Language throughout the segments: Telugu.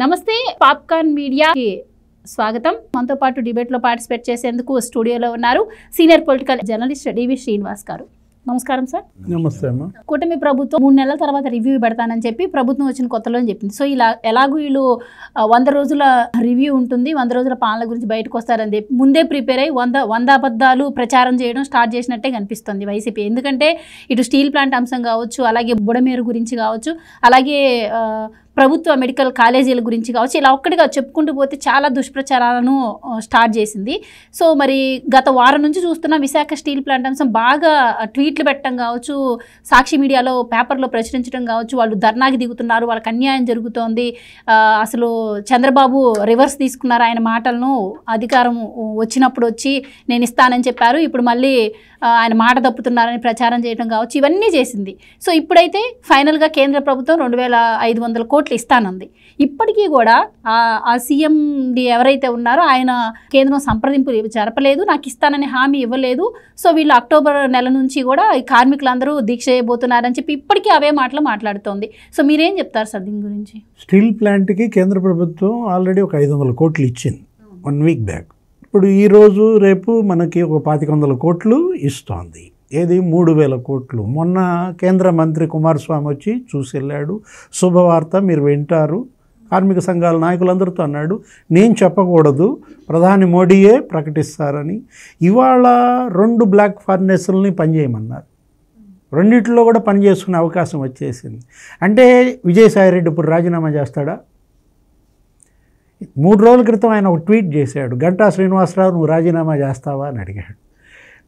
నమస్తే పాప్కార్న్ మీడియాకి స్వాగతం. మనతో పాటు డిబేట్లో పార్టిసిపేట్ చేసేందుకు స్టూడియోలో ఉన్నారు సీనియర్ పొలిటికల్ జర్నలిస్ట్ డివి శ్రీనివాస్ గారు. నమస్కారం సార్. నమస్తే అమ్మా. కూటమి ప్రభుత్వం 3 నెలల తర్వాత రివ్యూ పెడతానని చెప్పి ప్రభుత్వం వచ్చిన కొత్తలో అని చెప్పింది. సో ఇలా ఎలాగూ వీళ్ళు 100 రోజుల రివ్యూ ఉంటుంది, 100 రోజుల పాలన గురించి బయటకు వస్తారని చెప్పి ముందే ప్రిపేర్ అయ్యి 100 అబద్ధాలు ప్రచారం చేయడం స్టార్ట్ చేసినట్టే కనిపిస్తుంది వైసీపీ. ఎందుకంటే ఇటు స్టీల్ ప్లాంట్ అంశం కావచ్చు, అలాగే బుడమేరు గురించి కావచ్చు, అలాగే ప్రభుత్వ మెడికల్ కాలేజీల గురించి కావచ్చు, ఇలా ఒక్కటిగా చెప్పుకుంటూ పోతే చాలా దుష్ప్రచారాలను స్టార్ట్ చేసింది. సో మరి గత వారం నుంచి చూస్తున్న విశాఖ స్టీల్ ప్లాంట్ అంశం బాగా ట్వీట్లు పెట్టడం కావచ్చు, సాక్షి మీడియాలో పేపర్లో ప్రచురించడం కావచ్చు, వాళ్ళు ధర్నాకి దిగుతున్నారు, వాళ్ళకి అన్యాయం జరుగుతోంది, అసలు చంద్రబాబు రివర్స్ తీసుకున్నారు ఆయన మాటలను, అధికారం వచ్చినప్పుడు వచ్చి నేను ఇస్తానని చెప్పారు, ఇప్పుడు మళ్ళీ ఆయన మాట తప్పుతున్నారని ప్రచారం చేయడం కావచ్చు, ఇవన్నీ చేసింది. సో ఇప్పుడైతే ఫైనల్గా కేంద్ర ప్రభుత్వం 2500 కోట్లు ఇస్తానంది. ఇప్పటికీ కూడా ఆ సీఎండి ఎవరైతే ఉన్నారో ఆయన కేంద్రం సంప్రదింపులు జరపలేదు, నాకు ఇస్తానని హామీ ఇవ్వలేదు. సో వీళ్ళు అక్టోబర్ నెల నుంచి కూడా ఈ కార్మికులందరూ దీక్ష చేయబోతున్నారని చెప్పి ఇప్పటికీ అవే మాటలు మాట్లాడుతోంది. సో మీరేం చెప్తారు సార్ దీని గురించి? స్టీల్ ప్లాంట్కి కేంద్ర ప్రభుత్వం ఆల్రెడీ ఒక 500 కోట్లు ఇచ్చింది 1 వీక్ బ్యాక్. ఇప్పుడు ఈరోజు రేపు మనకి ఒక 2500 కోట్లు ఇస్తోంది. ఏది 3000 కోట్లు. మొన్న కేంద్ర మంత్రి కుమారస్వామి వచ్చి చూసి వెళ్ళాడు. శుభవార్త మీరు వింటారు, కార్మిక సంఘాల నాయకులందరితో అన్నాడు, నేను చెప్పకూడదు, ప్రధాని మోడీయే ప్రకటిస్తారని. ఇవాళ 2 బ్లాక్ ఫర్నెస్లని పనిచేయమన్నారు. రెండిట్లో కూడా పనిచేసుకునే అవకాశం వచ్చేసింది. అంటే విజయసాయిరెడ్డి ఇప్పుడు రాజీనామా చేస్తాడా? 3 రోజుల క్రితం ఆయన ఒక ట్వీట్ చేశాడు, గంటా శ్రీనివాసరావు నువ్వు రాజీనామా చేస్తావా అని అడిగాడు.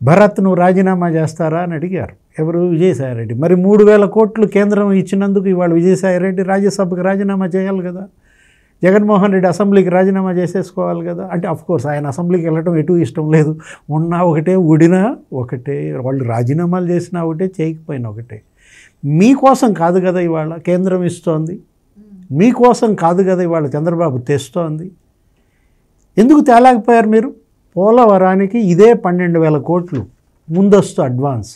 భరత్ నువ్వు రాజీనామా చేస్తారా అని అడిగారు. ఎవరు? విజయసాయిరెడ్డి. మరి 3000 కోట్లు కేంద్రం ఇచ్చినందుకు ఇవాళ విజయసాయిరెడ్డి రాజ్యసభకు రాజీనామా చేయాలి కదా, జగన్మోహన్ రెడ్డి అసెంబ్లీకి రాజీనామా చేసేసుకోవాలి కదా. అంటే అఫ్కోర్స్ ఆయన అసెంబ్లీకి వెళ్ళటం ఎటు ఇష్టం లేదు, ఉన్నా ఒకటే ఊడినా ఒకటే, వాళ్ళు రాజీనామాలు చేసినా ఒకటే, చేయకపోయినా ఒకటే. మీకోసం కాదు కదా ఇవాళ కేంద్రం ఇస్తోంది, మీకోసం కాదు కదా ఇవాళ చంద్రబాబు తెస్తోంది. ఎందుకు తేలేకపోయారు మీరు? పోలవరానికి ఇదే 12,000 కోట్లు ముందస్తు అడ్వాన్స్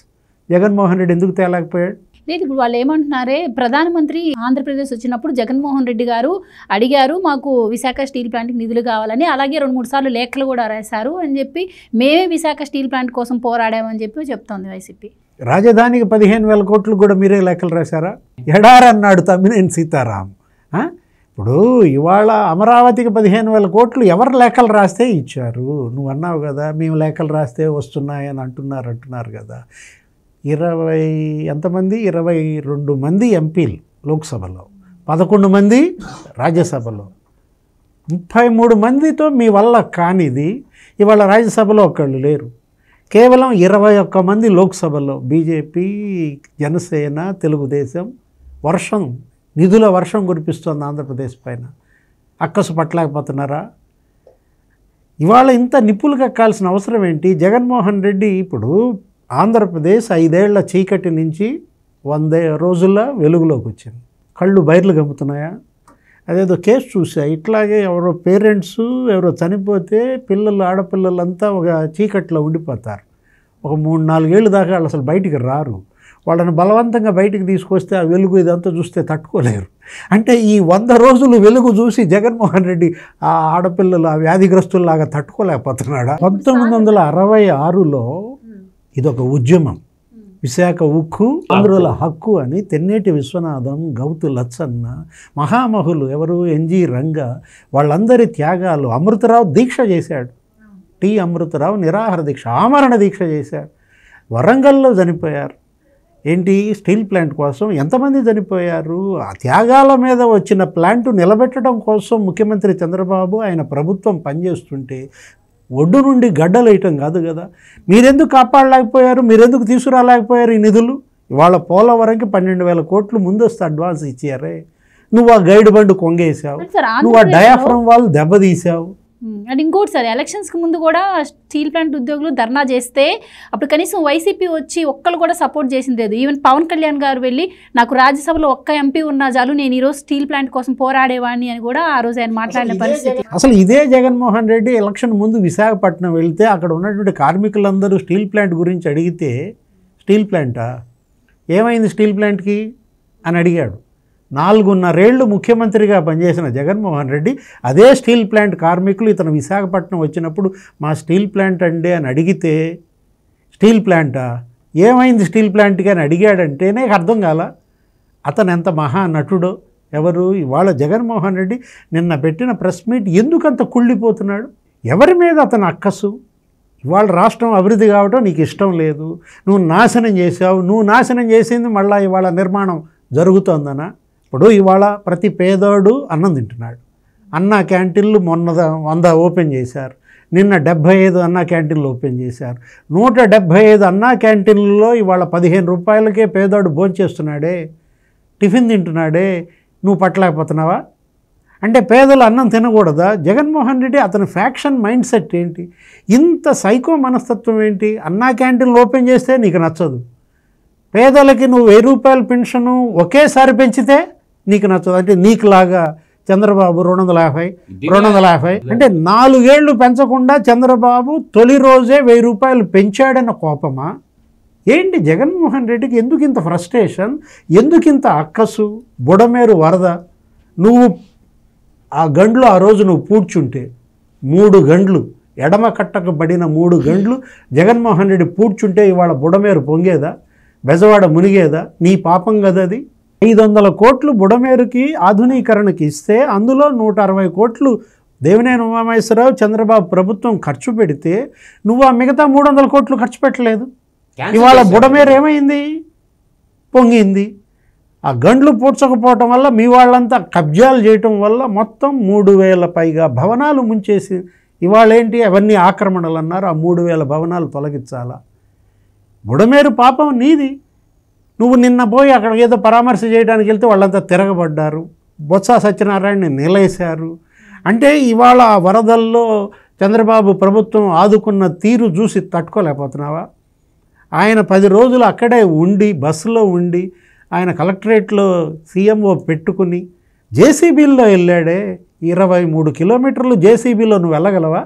జగన్మోహన్ రెడ్డి ఎందుకు తేలేకపోయాడు? లేదు, ఇప్పుడు వాళ్ళు ఏమంటున్నారే, ప్రధానమంత్రి ఆంధ్రప్రదేశ్ వచ్చినప్పుడు జగన్మోహన్ రెడ్డి గారు అడిగారు మాకు విశాఖ స్టీల్ ప్లాంట్కి నిధులు కావాలని, అలాగే 2-3 సార్లు లేఖలు కూడా రాశారు అని చెప్పి మేమే విశాఖ స్టీల్ ప్లాంట్ కోసం పోరాడామని చెప్పి చెప్తోంది వైసీపీ. రాజధానికి 15,000 కోట్లు కూడా మీరే లేఖలు రాశారా? ఎడారన్నాడు తమ్మినేని సీతారాం. ఇప్పుడు ఇవాళ అమరావతికి 15,000 కోట్లు ఎవరు లేఖలు రాస్తే ఇచ్చారు? నువ్వు అన్నావు కదా మేము లేఖలు రాస్తే వస్తున్నాయని అంటున్నారు కదా. 22 మంది ఎంపీలు లోక్సభలో, 11 మంది రాజ్యసభలో, 33 మందితో మీ వల్ల కానిది ఇవాళ రాజ్యసభలో ఒక్కళ్ళు లేరు. కేవలం 21 మంది లోక్సభలో బీజేపీ, జనసేన, తెలుగుదేశం నిధుల వర్షం కురిపిస్తోంది ఆంధ్రప్రదేశ్ పైన. అక్కసు పట్టలేకపోతున్నారా? ఇవాళ ఇంత నిప్పులు కక్కాల్సిన అవసరం ఏంటి? జగన్మోహన్ రెడ్డి ఇప్పుడు ఆంధ్రప్రదేశ్ 5 ఏళ్ల చీకటి నుంచి 100 రోజుల్లో వెలుగులోకి వచ్చింది. కళ్ళు బయర్లు గమ్ముతున్నాయా? అదేదో కేసు చూసా, ఇట్లాగే ఎవరో పేరెంట్స్ ఎవరో చనిపోతే ఆడపిల్లలంతా ఒక చీకట్లో ఉండిపోతారు. ఒక 3-4 ఏళ్ళు దాకా వాళ్ళు అసలు బయటికి రారు. వాళ్ళని బలవంతంగా బయటికి తీసుకొస్తే ఆ వెలుగు ఇదంతా చూస్తే తట్టుకోలేరు. అంటే ఈ 100 రోజులు వెలుగు చూసి జగన్మోహన్ రెడ్డి ఆ ఆడపిల్లలు ఆ వ్యాధిగ్రస్తుల్లాగా తట్టుకోలేకపోతున్నాడా? 1966లో ఇదొక ఉద్యమం, విశాఖ ఉక్కు ఆంధ్రుల హక్కు అని తెన్నేటి విశ్వనాథం, గౌతు లచ్చన్న, మహామహులు ఎవరు, ఎన్జి రంగా, వాళ్ళందరి త్యాగాలు. అమృతరావు దీక్ష చేశాడు, టి అమృతరావు నిరాహార దీక్ష, ఆమరణ దీక్ష చేశాడు. వరంగల్లో చనిపోయారు. ఏంటి? స్టీల్ ప్లాంట్ కోసం ఎంతమంది చనిపోయారు? ఆ త్యాగాల మీద వచ్చిన ప్లాంటు నిలబెట్టడం కోసం ముఖ్యమంత్రి చంద్రబాబు ఆయన ప్రభుత్వం పనిచేస్తుంటే ఒడ్డు నుండి గడ్డలేయటం కాదు కదా. మీరెందుకు కాపాడలేకపోయారు? మీరెందుకు తీసుకురాలేకపోయారు ఈ నిధులు? ఇవాళ పోలవరంకి 12,000 కోట్లు ముందస్తు అడ్వాన్స్ ఇచ్చారే. నువ్వు ఆ గైడ్ బండ్ కొంగేసావు, నువ్వు ఆ డయాఫ్రమ్ వాళ్ళు దెబ్బతీసావు. అండ్ ఇంకోటి సార్, ఎలక్షన్స్కి ముందు కూడా స్టీల్ ప్లాంట్ ఉద్యోగులు ధర్నా చేస్తే అప్పుడు కనీసం వైసీపీ వచ్చి ఒక్కరు కూడా సపోర్ట్ చేసింది లేదు. ఈవెన్ పవన్ కళ్యాణ్ గారు వెళ్ళి నాకు రాజ్యసభలో ఒక్క ఎంపీ ఉన్నా చాలు, నేను ఈరోజు స్టీల్ ప్లాంట్ కోసం పోరాడేవాడిని అని కూడా ఆ రోజు ఆయన మాట్లాడిన పరిస్థితి. అసలు ఇదే జగన్మోహన్ రెడ్డి ఎలక్షన్ ముందు విశాఖపట్నం వెళ్తే అక్కడ ఉన్నటువంటి కార్మికులందరూ స్టీల్ ప్లాంట్ గురించి అడిగితే, స్టీల్ ప్లాంటా ఏమైంది స్టీల్ ప్లాంట్కి అని అడిగాడు. 4.5 ఏళ్ళు ముఖ్యమంత్రిగా పనిచేసిన జగన్మోహన్ రెడ్డి అదే స్టీల్ ప్లాంట్ కార్మికులు ఇతను విశాఖపట్నం వచ్చినప్పుడు మా స్టీల్ ప్లాంట్ అండి అని అడిగితే, స్టీల్ ప్లాంటా, ఏమైంది స్టీల్ ప్లాంట్కి అని అడిగాడంటేనే అర్థం కాల అతను ఎంత మహా నటుడో. ఎవరు ఇవాళ జగన్మోహన్ రెడ్డి నిన్న పెట్టిన ప్రెస్ మీట్ ఎందుకంత కుళ్ళిపోతున్నాడు? ఎవరి మీద అతను అక్కసు? ఇవాళ రాష్ట్రం అభివృద్ధి కావటం నీకు ఇష్టం లేదు, నువ్వు నాశనం చేసావు, నువ్వు నాశనం చేసింది మళ్ళీ ఇవాళ నిర్మాణం జరుగుతోందనా? ఇప్పుడు ఇవాళ ప్రతి పేదోడు అన్నం తింటున్నాడు. అన్నా క్యాంటీన్లు మొన్న 100 ఓపెన్ చేశారు, నిన్న 75 అన్నా క్యాంటీన్లు ఓపెన్ చేశారు. 175 అన్నా క్యాంటీన్లలో ఇవాళ 15 రూపాయలకే పేదోడు భోంచేస్తున్నాడే, టిఫిన్ తింటున్నాడే. నువ్వు పట్టలేకపోతున్నావా? అంటే పేదలు అన్నం తినకూడదా? జగన్మోహన్ రెడ్డి అతని ఫ్యాక్షన్ మైండ్ సెట్ ఏంటి? ఇంత సైకో మనస్తత్వం ఏంటి? అన్నా క్యాంటీన్లు ఓపెన్ చేస్తే నీకు నచ్చదు, పేదలకి నువ్వు 1000 రూపాయల పెన్షను ఒకేసారి పెంచితే నీకు నచ్చదు. అంటే నీకులాగా చంద్రబాబు 250 అంటే 4 ఏళ్ళు పెంచకుండా చంద్రబాబు తొలి రోజే 1000 రూపాయలు పెంచాడన్న కోపమా ఏంటి జగన్మోహన్ రెడ్డికి? ఎందుకు ఇంత ఫ్రస్ట్రేషన్? ఎందుకు ఇంత అక్కసు? బుడమేరు వరద, నువ్వు ఆ గండ్లు ఆ రోజు నువ్వు పూడ్చుంటే 3 గండ్లు ఎడమ కట్టకబడిన 3 గండ్లు జగన్మోహన్ రెడ్డి పూడ్చుంటే ఇవాళ బుడమేరు పొంగేదా? బెజవాడ మునిగేదా? నీ పాపం కదా అది. 500 కోట్లు బుడమేరుకి ఆధునీకరణకి ఇస్తే అందులో 160 కోట్లు దేవినేని ఉమామహేశ్వరరావు చంద్రబాబు ప్రభుత్వం ఖర్చు పెడితే నువ్వు ఆ మిగతా 300 కోట్లు ఖర్చు పెట్టలేదు. ఇవాళ బుడమేరు ఏమైంది? పొంగింది. ఆ గండ్లు పూడ్చకపోవటం వల్ల మీ వాళ్ళంతా కబ్జాలు చేయటం వల్ల మొత్తం 3000 పైగా భవనాలు ముంచేసి ఇవాళ ఏంటి అవన్నీ ఆక్రమణలు అన్నారు. ఆ 3000 భవనాలు తొలగించాలా? బుడమేరు పాపం నీది. నువ్వు నిన్న పోయి అక్కడ ఏదో పరామర్శ చేయడానికి వెళ్తే వాళ్ళంతా తిరగబడ్డారు, బొత్స సత్యనారాయణని నిలేశారు. అంటే ఇవాళ ఆ వరదల్లో చంద్రబాబు ప్రభుత్వం ఆదుకున్న తీరు చూసి తట్టుకోలేకపోతున్నావా? ఆయన 10 రోజులు అక్కడే ఉండి బస్సులో ఉండి ఆయన కలెక్టరేట్లో సీఎంఓ పెట్టుకుని జేసీబీల్లో వెళ్ళాడే. 23 కిలోమీటర్లు జేసీబీలో నువ్వు వెళ్ళగలవా?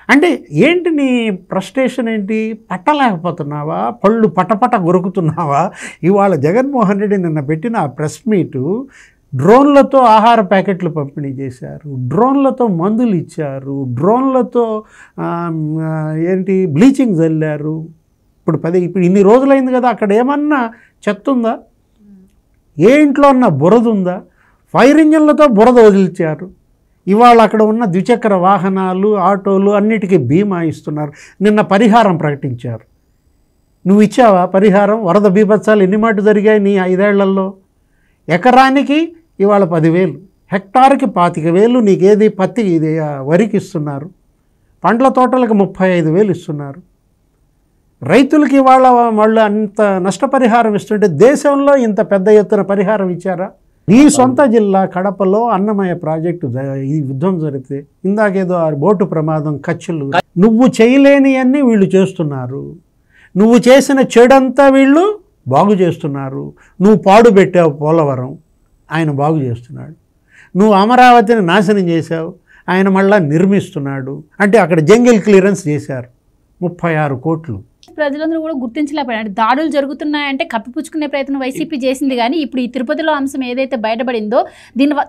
అంటే ఏంటి నీ ఫ్రస్ట్రేషన్ ఏంటి? పట్టలేకపోతున్నావా? పళ్ళు పటపట గొరుకుతున్నావా? ఇవాళ జగన్మోహన్ రెడ్డి నిన్న పెట్టిన ఆ ప్రెస్ మీటు డ్రోన్లతో ఆహార ప్యాకెట్లు పంపిణీ చేశారు, డ్రోన్లతో మందులు ఇచ్చారు, డ్రోన్లతో ఏంటి బ్లీచింగ్ చల్లారు. ఇప్పుడు ఇన్ని రోజులైంది కదా, అక్కడ ఏమన్నా చెత్త ఉందా? ఏ ఇంట్లో ఉన్న బురద ఉందా? ఫైర్ ఇంజన్లతో బురద వదిలించారు. ఇవాళ అక్కడ ఉన్న ద్విచక్ర వాహనాలు, ఆటోలు అన్నిటికీ బీమా ఇస్తున్నారు. నిన్న పరిహారం ప్రకటించారు. నువ్వు ఇచ్చావా పరిహారం? వరద బీభత్సాలు ఎన్ని మాట జరిగాయి నీ 5 ఏళ్లలో? ఎకరానికి ఇవాళ 10,000, హెక్టార్కి 25,000. నీకేది పత్తి ఇది వరికి ఇస్తున్నారు, పండ్ల తోటలకు 35,000 ఇస్తున్నారు. రైతులకి ఇవాళ వాళ్ళు అంత నష్టపరిహారం ఇస్తుంటే దేశంలో ఇంత పెద్ద ఎత్తున పరిహారం ఇచ్చారా? నీ సొంత జిల్లా కడపలో అన్నమయ్య ప్రాజెక్టు ఈ యుద్ధం జరిగితే ఇందాకేదో ఆ బోటు ప్రమాదం, కచ్చులు, నువ్వు చేయలేనివన్నీ వీళ్ళు చేస్తున్నారు. నువ్వు చేసిన చెడంతా వీళ్ళు బాగు చేస్తున్నారు. నువ్వు పాడు పెట్టావు పోలవరం, ఆయన బాగు చేస్తున్నాడు. నువ్వు అమరావతిని నాశనం చేశావు, ఆయన మళ్ళా నిర్మిస్తున్నాడు. అంటే అక్కడ జంగిల్ క్లియరెన్స్ చేశారు 36 కోట్లు. ప్రజలందరూ కూడా గుర్తించలేకపోయారు. అంటే దాడులు జరుగుతున్నాయంటే కప్పిపుచ్చుకునే ప్రయత్నం వైసీపీ చేసింది. కానీ ఇప్పుడు ఈ తిరుపతిలో అంశం ఏదైతే బయటపడిందో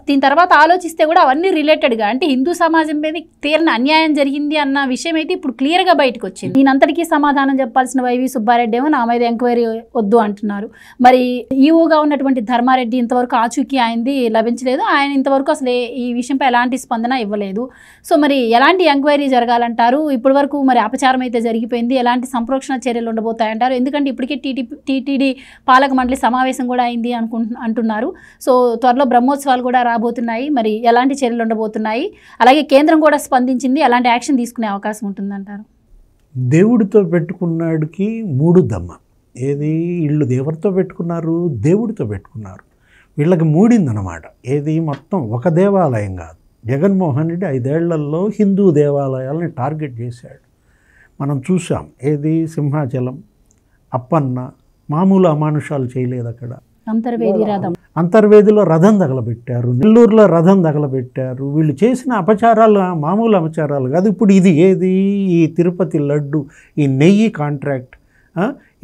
దీని తర్వాత ఆలోచిస్తే కూడా అవన్నీ రిలేటెడ్గా, అంటే హిందూ సమాజం మీద తీరని అన్యాయం జరిగింది అన్న విషయం అయితే ఇప్పుడు క్లియర్గా బయటకు వచ్చింది. దీనంతటికీ సమాధానం చెప్పాల్సిన వైవి సుబ్బారెడ్డి ఏమో నా మీద ఎంక్వైరీ వద్దు అంటున్నారు. మరి ఈవోగా ఉన్నటువంటి ధర్మారెడ్డి ఇంతవరకు ఆచూకీ అయింది లభించలేదు. ఆయన ఇంతవరకు అసలు ఈ విషయంపై ఎలాంటి స్పందన ఇవ్వలేదు. సో మరి ఎలాంటి ఎంక్వైరీ జరగాలంటారు? ఇప్పటి వరకు మరి అపచారం అయితే జరిగిపోయింది, ఎలాంటి సంప్రోక్షణ చర్యలు ఉండబోతాయంటారు? ఎందుకంటే ఇప్పటికే టీటీడీ పాలక మండలి సమావేశం కూడా అయింది అంటున్నారు. సో త్వరలో బ్రహ్మోత్సవాలు కూడా రాబోతున్నాయి. మరి ఎలాంటి చర్యలు ఉండబోతున్నాయి? అలాగే కేంద్రం కూడా స్పందించింది, ఎలాంటి యాక్షన్ తీసుకునే అవకాశం ఉంటుందంటారు? దేవుడితో పెట్టుకున్నాడికి 3 దమ్మ. ఏది వీళ్ళు ఎవరితో పెట్టుకున్నారు? దేవుడితో పెట్టుకున్నారు. వీళ్ళకి మూడిందనమాట. ఏది మొత్తం ఒక దేవాలయం కాదు. జగన్మోహన్ రెడ్డి 5 ఏళ్లలో హిందూ దేవాలయాలని టార్గెట్ చేశాడు. మనం చూసాం. ఏది సింహాచలం, అప్పన్న మామూలు అమానుషాలు చేయలేదు. అక్కడ అంతర్వేదిలో రథం తగలబెట్టారు, నెల్లూరులో రథం తగలబెట్టారు. వీళ్ళు చేసిన అపచారాలు మామూలు అపచారాలు కాదు. ఇప్పుడు ఇది ఏది? ఈ తిరుపతి లడ్డు, ఈ నెయ్యి కాంట్రాక్ట్.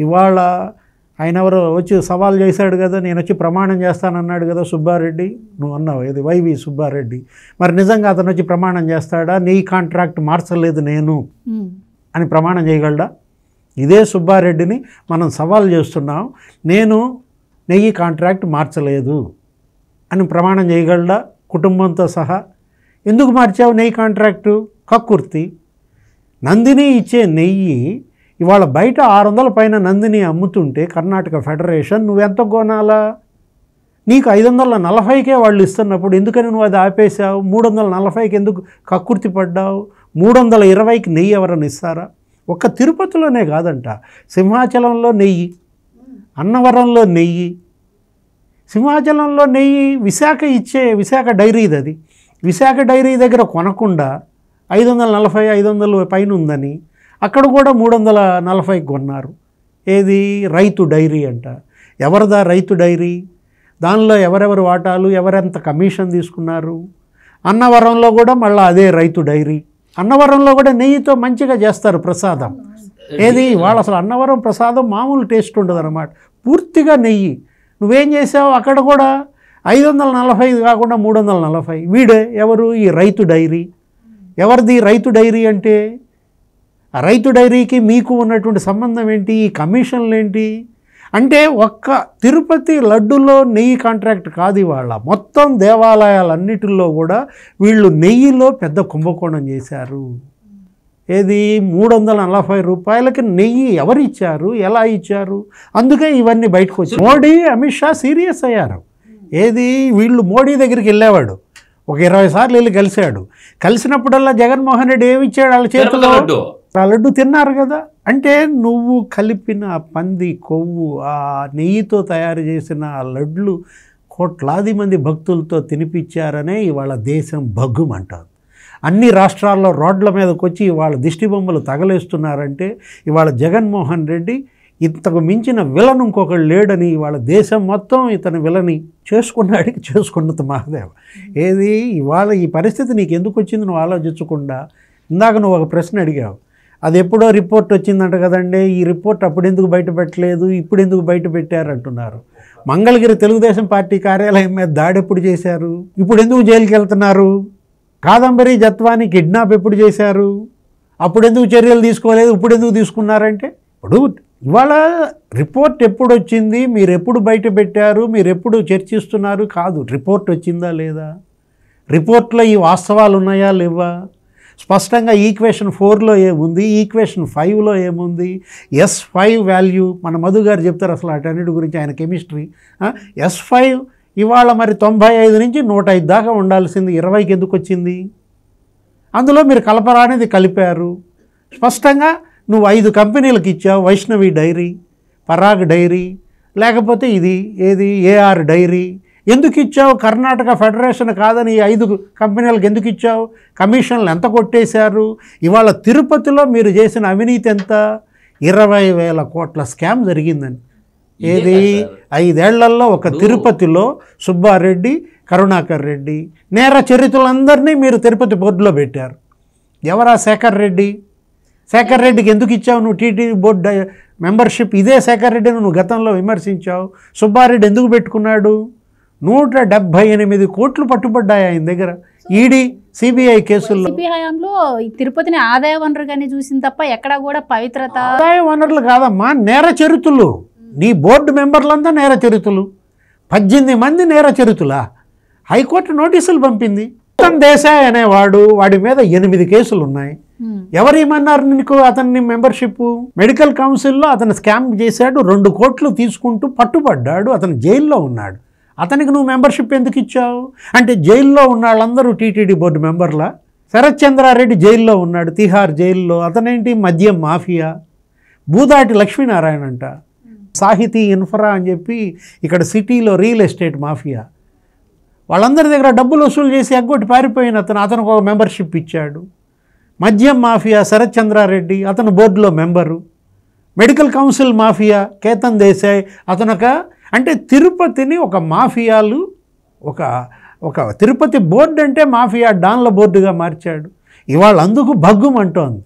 ఇవాళ ఆయన ఎవరో వచ్చి సవాల్ చేశాడు కదా, నేను వచ్చి ప్రమాణం చేస్తానన్నాడు కదా సుబ్బారెడ్డి, నువ్వు అన్నావు ఇది వైవి సుబ్బారెడ్డి. మరి నిజంగా అతను వచ్చి ప్రమాణం చేస్తాడా, నీ కాంట్రాక్ట్ మార్చలేదు నేను అని ప్రమాణం చేయగలడా? ఇదే సుబ్బారెడ్డిని మనం సవాల్ చేస్తున్నాం, నేను నెయ్యి కాంట్రాక్ట్ మార్చలేదు అని ప్రమాణం చేయగలడా కుటుంబంతో సహా? ఎందుకు మార్చావు నెయ్యి కాంట్రాక్టు? కక్కుర్తి. నందిని ఇచ్చే నెయ్యి ఇవాళ బయట 600 పైన నందిని అమ్ముతుంటే కర్ణాటక ఫెడరేషన్ నువ్వెంత కొనాలా? నీకు 540కే వాళ్ళు ఇస్తున్నప్పుడు ఎందుకని నువ్వు అది ఆపేశావు? 340కి ఎందుకు కక్కుర్తి పడ్డావు? 320కి నెయ్యి ఎవరైనా ఇస్తారా? ఒక్క తిరుపతిలోనే కాదంట, సింహాచలంలో నెయ్యి, అన్నవరంలో నెయ్యి, సింహాచలంలో నెయ్యి విశాఖ డైరీది, అది విశాఖ డైరీ దగ్గర కొనకుండా 540 పైన ఉందని అక్కడ కూడా 340కి కొన్నారు. ఏది? రైతు డైరీ అంట. ఎవరిదా రైతు డైరీ? దానిలో ఎవరెవరు వాటాలు, ఎవరెంత కమిషన్ తీసుకున్నారు? అన్నవరంలో కూడా మళ్ళీ అదే రైతు డైరీ. అన్నవరంలో కూడా నెయ్యితో మంచిగా చేస్తారు ప్రసాదం. ఏది? వాళ్ళు అసలు అన్నవరం ప్రసాదం మామూలు టేస్ట్ ఉండదు అన్నమాట, పూర్తిగా నెయ్యి. నువ్వేం చేసావు? అక్కడ కూడా 540 కాకుండా 340. వీడే ఎవరు? ఈ రైతు డైరీ. ఎవరిది రైతు డైరీ అంటే? ఆ రైతు డైరీకి మీకు ఉన్నటువంటి సంబంధం ఏంటి? ఈ కమిషన్లు ఏంటి? అంటే ఒక్క తిరుపతి లడ్డులో నెయ్యి కాంట్రాక్ట్ కాదు, ఇవాళ మొత్తం దేవాలయాలన్నిటిల్లో కూడా వీళ్ళు నెయ్యిలో పెద్ద కుంభకోణం చేశారు. ఏది? 340 రూపాయలకి నెయ్యి ఎవరు ఇచ్చారు, ఎలా ఇచ్చారు? అందుకే ఇవన్నీ బయటకు వచ్చాయి. మోడీ, అమిత్ షా సీరియస్ అయ్యారు. ఏది? వీళ్ళు మోడీ దగ్గరికి వెళ్ళేవాడు, ఒక 20 సార్లు వెళ్ళి కలిశాడు. కలిసినప్పుడల్లా జగన్మోహన్ రెడ్డి ఏమి ఇచ్చాడు వాళ్ళ చేతిలో? ఆ లడ్డు తిన్నారు కదా. అంటే నువ్వు కలిపిన పంది కొవ్వు, ఆ నెయ్యితో తయారు చేసిన ఆ లడ్లు కోట్లాది మంది భక్తులతో తినిపించారనే ఇవాళ దేశం భగ్గుమంటారు. అన్ని రాష్ట్రాల్లో రోడ్ల మీదకి వచ్చి ఇవాళ దిష్టి బొమ్మలు తగలేస్తున్నారంటే ఇవాళ జగన్మోహన్ రెడ్డి ఇంతకు మించిన విలన్ ఇంకొకళ్ళు లేడని ఇవాళ దేశం మొత్తం ఇతని విలని చేసుకున్నది మహాదేవ. ఏది? ఇవాళ ఈ పరిస్థితి నీకు ఎందుకు వచ్చింది నువ్వు ఆలోచించకుండా? ఇందాక నువ్వు ఒక ప్రశ్న అడిగావు, అది ఎప్పుడో రిపోర్ట్ వచ్చిందంట కదండి, ఈ రిపోర్ట్ అప్పుడు ఎందుకు బయట పెట్టలేదు, ఇప్పుడు ఎందుకు బయట పెట్టారంటున్నారు. మంగళగిరి తెలుగుదేశం పార్టీ కార్యాలయం మీద దాడి ఎప్పుడు చేశారు? ఇప్పుడు ఎందుకు జైలుకి వెళ్తున్నారు? కాదంబరి జత్వాని కిడ్నాప్ ఎప్పుడు చేశారు? అప్పుడు ఎందుకు చర్యలు తీసుకోలేదు, ఇప్పుడు ఎందుకు తీసుకున్నారంటే? ఇప్పుడు ఇవాళ రిపోర్ట్ ఎప్పుడు వచ్చింది, మీరు ఎప్పుడు బయట పెట్టారు, మీరు ఎప్పుడు చర్చిస్తున్నారు కాదు, రిపోర్ట్ వచ్చిందా లేదా, రిపోర్ట్లో ఈ వాస్తవాలు ఉన్నాయా లేవా? స్పష్టంగా ఈక్వేషన్ 4లో ఏముంది, ఈక్వేషన్ 5లో ఏముంది, S5 వాల్యూ మన మధు గారు చెప్తారు అసలు అటన్నిటి గురించి, ఆయన కెమిస్ట్రీ. S5 ఇవాళ మరి 95 నుంచి 105 దాకా ఉండాల్సింది 20కి ఎందుకు వచ్చింది? అందులో మీరు కలపరానిది కలిపారు. స్పష్టంగా నువ్వు 5 కంపెనీలకు ఇచ్చావు, వైష్ణవి డైరీ, పరాగ్ డైరీ, లేకపోతే ఇది ఏది AR డైరీ. ఎందుకు ఇచ్చావు? కర్ణాటక ఫెడరేషన్ కాదని ఈ 5 కంపెనీలకు ఎందుకు ఇచ్చావు? కమిషన్లు ఎంత కొట్టేశారు? ఇవాళ తిరుపతిలో మీరు చేసిన అవినీతి ఎంత? 20,000 కోట్ల స్కామ్ జరిగిందని. ఏది? 5 ఏళ్లలో ఒక తిరుపతిలో సుబ్బారెడ్డి, కరుణాకర్ రెడ్డి నేర చరిత్రలందరినీ మీరు తిరుపతి బోర్డులో పెట్టారు. ఎవరా? శేఖర్ రెడ్డి. శేఖర్ రెడ్డికి ఎందుకు ఇచ్చావు నువ్వు టీటీడీ బోర్డు మెంబర్షిప్? ఇదే శేఖర్ రెడ్డిని నువ్వు గతంలో విమర్శించావు. సుబ్బారెడ్డి ఎందుకు పెట్టుకున్నాడు? 178 కోట్లు పట్టుబడ్డాయి ఆయన దగ్గర ఈడీ సిబిఐ కేసుల్లో. హయాంలో తిరుపతిని ఆదాయ వనరుగానే చూసింది తప్ప ఎక్కడా కూడా పవిత్రత. ఆదాయ వనరులు కాదమ్మా, నేర చరిత్రలు. నీ బోర్డు మెంబర్లంతా నేర చరిత్రలు. 18 మంది నేర చరిత్రులా? హైకోర్టు నోటీసులు పంపింది. దేశాయ్ అనేవాడు, వాడి మీద 8 కేసులు ఉన్నాయి. ఎవరేమన్నారు నీకు అతన్ని మెంబర్షిప్? మెడికల్ కౌన్సిల్లో అతను స్కామ్ చేశాడు, 2 కోట్లు తీసుకుంటూ పట్టుబడ్డాడు, అతను జైల్లో ఉన్నాడు. అతనికి నువ్వు మెంబర్షిప్ ఎందుకు ఇచ్చావు? అంటే జైల్లో ఉన్న వాళ్ళందరూ టీటీడీ బోర్డు మెంబర్లా? శరత్ చంద్రారెడ్డి జైల్లో ఉన్నాడు, తిహార్ జైల్లో. అతనేంటి? మద్యం మాఫియా. బూదాటి లక్ష్మీనారాయణ అంట, సాహితీ ఇన్ఫ్రా అని చెప్పి ఇక్కడ సిటీలో రియల్ ఎస్టేట్ మాఫియా. వాళ్ళందరి దగ్గర డబ్బులు వసూలు చేసి ఎగ్గొట్టి పారిపోయిన అతనికి ఒక మెంబర్షిప్ ఇచ్చాడు. మద్యం మాఫియా శరత్ చంద్రారెడ్డి, అతను బోర్డులో member. Medical council mafia Ketan Desai, అతనొక అంటే తిరుపతిని ఒక మాఫియాలు ఒక తిరుపతి బోర్డు అంటే మాఫియా డాన్ల బోర్డుగా మార్చాడు. ఇవాళ అందుకు భగ్గుమంటోంది.